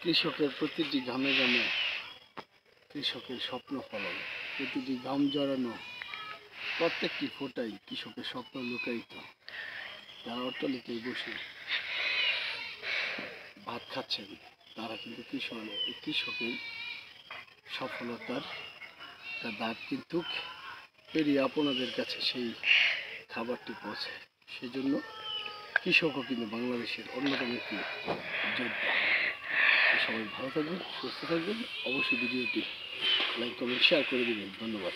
কৃষকের প্রতিটি ঘামে ঘামে কৃষকের স্বপ্ন ফলন, প্রতিটি ঘাম জড়ানো প্রত্যেকটি ফোঁটাই কৃষকের স্বপ্ন লুকায়িত। যারা অট্টালিকায় বসে ভাত খাচ্ছেন তারা কিন্তু কৃষকের সফলতার দাগ কিন্তু পেরিয়ে আপনাদের কাছে সেই খাবারটি পৌঁছে। সেজন্য কৃষকও কিন্তু বাংলাদেশের অন্যতম একটি যোদ্ধা। সবাই ভালো থাকবেন, সুস্থ থাকবেন, অবশ্যই ভিডিওটি লাইক কমেন্ট শেয়ার করে দেবেন। ধন্যবাদ।